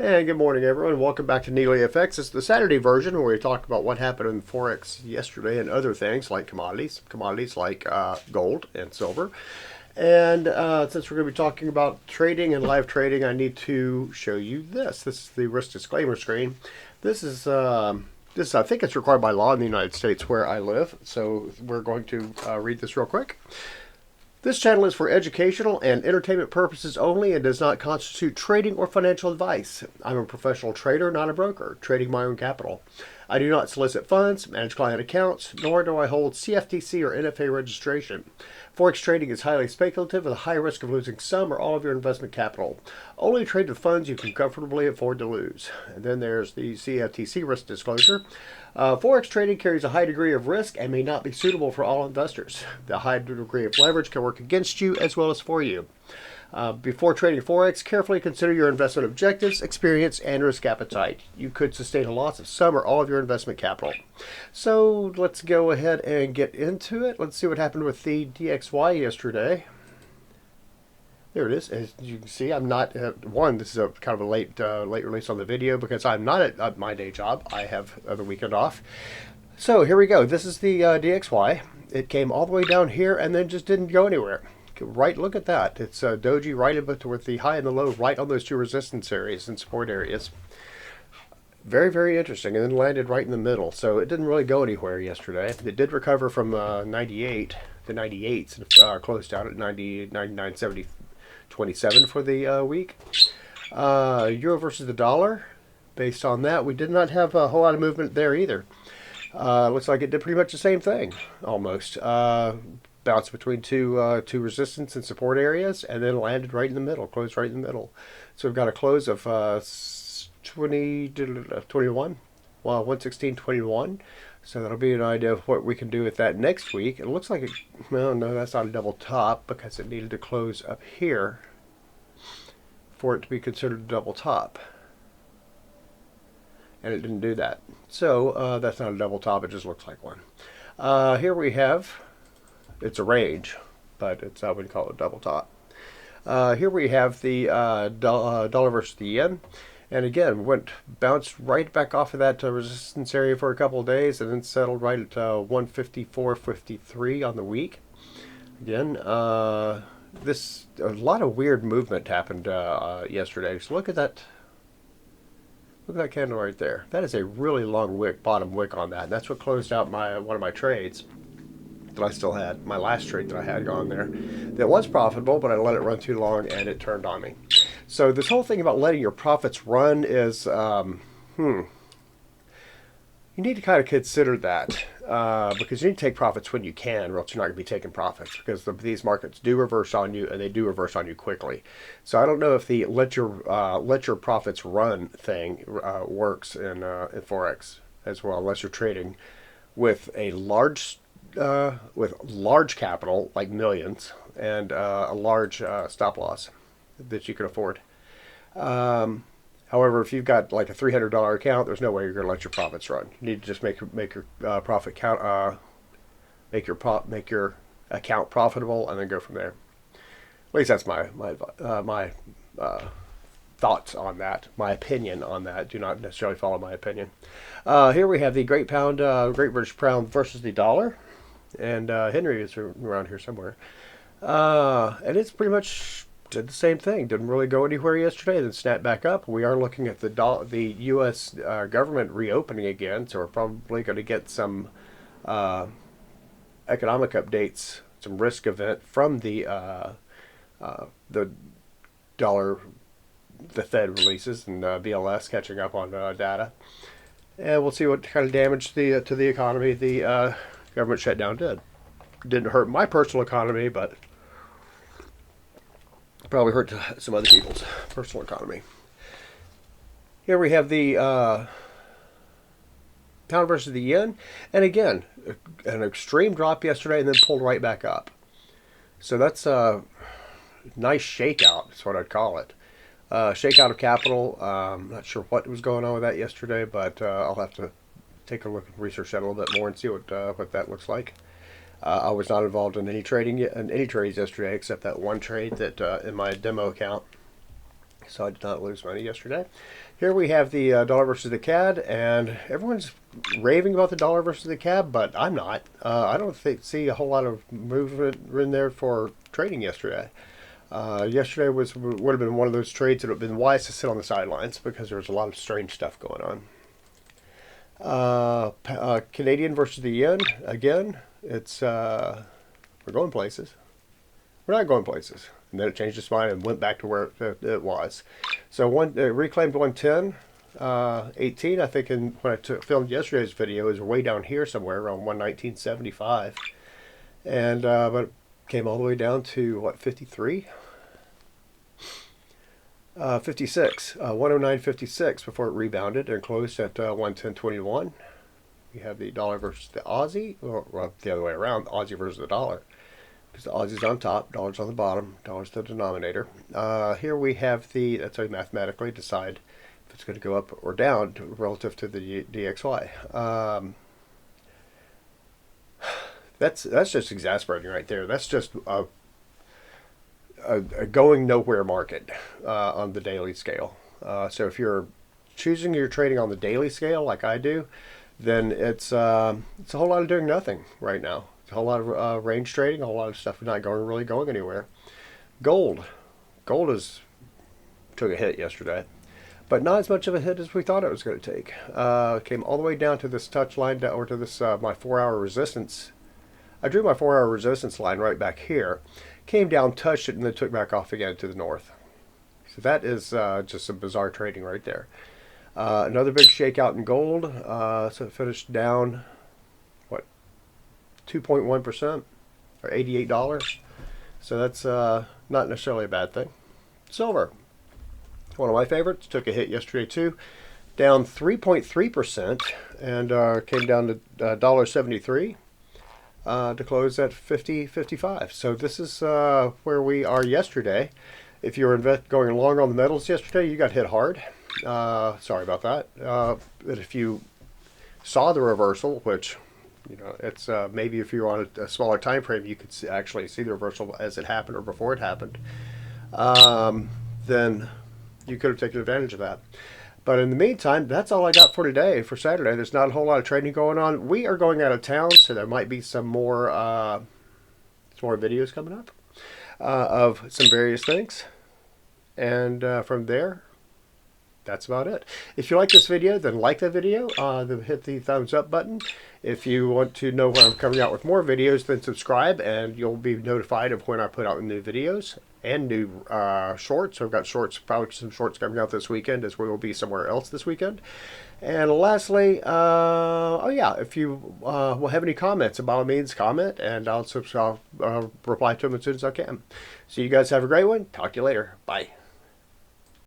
And good morning, everyone. Welcome back to NeelyFX. It's the Saturday version where we talk about what happened in Forex yesterday and other things like commodities like gold and silver. And since we're going to be talking about trading and live trading, I need to show you this. This is the risk disclaimer screen. This is I think it's required by law in the United States where I live. So we're going to read this real quick. This channel is for educational and entertainment purposes only and does not constitute trading or financial advice. I'm a professional trader, not a broker, trading my own capital. I do not solicit funds, manage client accounts, nor do I hold CFTC or NFA registration. Forex trading is highly speculative with a high risk of losing some or all of your investment capital. Only trade the funds you can comfortably afford to lose. And then there's the CFTC risk disclosure. Forex trading carries a high degree of risk and may not be suitable for all investors. The high degree of leverage can work against you as well as for you. Before trading Forex, carefully consider your investment objectives, experience, and risk appetite. You could sustain a loss of some or all of your investment capital. So let's go ahead and get into it. Let's see what happened with the DXY yesterday. There it is. As you can see, I'm not this is a kind of a late release on the video because I'm not at my day job. I have the weekend off. So here we go. This is the DXY. It came all the way down here and then just didn't go anywhere. Right, look at that. It's doji right with the high and the low right on those two resistance areas and support areas. Very, very interesting. And then landed right in the middle. So it didn't really go anywhere yesterday. It did recover from 98 to 98s and closed out at 99.7027 for the week. Euro versus the dollar. Based on that, we did not have a whole lot of movement there either. Looks like it did pretty much the same thing, almost. Bounced between two resistance and support areas, and then landed right in the middle, closed right in the middle. So we've got a close of 21, well, 116.21. So that'll be an idea of what we can do with that next week. It looks like well, no, that's not a double top because it needed to close up here for it to be considered a double top. And it didn't do that. So that's not a double top, it just looks like one. Here we have, it's a range, but it's I would call it a double top. Here we have the dollar versus the yen. And again, bounced right back off of that resistance area for a couple of days and then settled right at 154.53 on the week. Again, a lot of weird movement happened yesterday. So look at that. Look at that candle right there. That is a really long wick, bottom wick on that. And that's what closed out one of my trades that I still had, my last trade that I had gone there. That was profitable, but I let it run too long and it turned on me. So this whole thing about letting your profits run is, you need to kind of consider that because you need to take profits when you can, or else you're not going to be taking profits because these markets do reverse on you, and they do reverse on you quickly. So I don't know if the let your profits run thing works in Forex as well, unless you're trading with a large capital like millions and a large stop loss that you can afford. However, if you've got like a $300 account, there's no way you're going to let your profits run. You need to just make your profit count, make your account profitable, and then go from there. At least that's my thoughts on that, my opinion on that. Do not necessarily follow my opinion. Here we have the Great British Pound versus the dollar, and Henry is around here somewhere, and it's pretty much did the same thing. Didn't really go anywhere yesterday, then snapped back up. We are looking at the U.S. Government reopening again, so we're probably going to get some economic updates, some risk event from the dollar, the Fed releases, and BLS catching up on data, and we'll see what kind of damage to the economy the government shutdown did. Didn't hurt my personal economy, but probably hurt some other people's personal economy. Here we have the pound versus the yen, and again, an extreme drop yesterday and then pulled right back up. So that's a nice shakeout, is what I'd call it. Shakeout of capital. I'm not sure what was going on with that yesterday, but I'll have to take a look and research that a little bit more and see what that looks like. I was not involved in any trades yesterday except that one trade that in my demo account So I did not lose money yesterday. Here we have the dollar versus the CAD, and everyone's raving about the dollar versus the CAD, but I'm not. I don't see a whole lot of movement in there for trading yesterday. Yesterday would have been one of those trades that would have been wise to sit on the sidelines because there was a lot of strange stuff going on. Canadian versus the yen again. It's we're going places. We're not going places. And then it changed its mind and went back to where it was. So reclaimed 110, 18. I think when I filmed yesterday's video, it was way down here somewhere around 119.75, and but it came all the way down to what, 53. 56, 109.56 before it rebounded and closed at 110.21. We have the dollar versus the Aussie, or well, the other way around, Aussie versus the dollar. Because the Aussie's on top, dollar's on the bottom, dollar's the denominator. Here we have that's how you mathematically decide if it's going to go up or down relative to the DXY. That's just exasperating right there. That's just a going nowhere market on the daily scale. So if you're choosing your trading on the daily scale like I do, then it's a whole lot of doing nothing right now. It's a whole lot of range trading, a whole lot of stuff not really going anywhere. Gold took a hit yesterday, but not as much of a hit as we thought it was going to take. Came all the way down to this touch line, or to this my 4-hour resistance. I drew my 4-hour resistance line right back here. Came down, touched it, and then took back off again to the north. So that is just some bizarre trading right there. Another big shakeout in gold. So it finished down, what, 2.1%, or $88. So that's not necessarily a bad thing. Silver, one of my favorites, took a hit yesterday too. Down 3.3%, and came down to $1.73. To close at 50.55. So this is where we are yesterday. If you were going long on the metals yesterday, you got hit hard. Sorry about that. But if you saw the reversal, which, you know, it's maybe if you're on a smaller time frame, you could actually see the reversal as it happened or before it happened, then you could have taken advantage of that. But in the meantime, that's all I got for today, for Saturday. There's not a whole lot of trading going on. We are going out of town, so there might be some more videos coming up of some various things. And from there, that's about it. If you like this video, then like the video. Then hit the thumbs up button. If you want to know when I'm coming out with more videos, then subscribe, and you'll be notified of when I put out new videos and new shorts. So I've got shorts, probably some shorts coming out this weekend, as we will be somewhere else this weekend. And lastly, oh yeah, if you will have any comments, by all means comment, and I'll reply to them as soon as I can. So you guys have a great one. Talk to you later. Bye.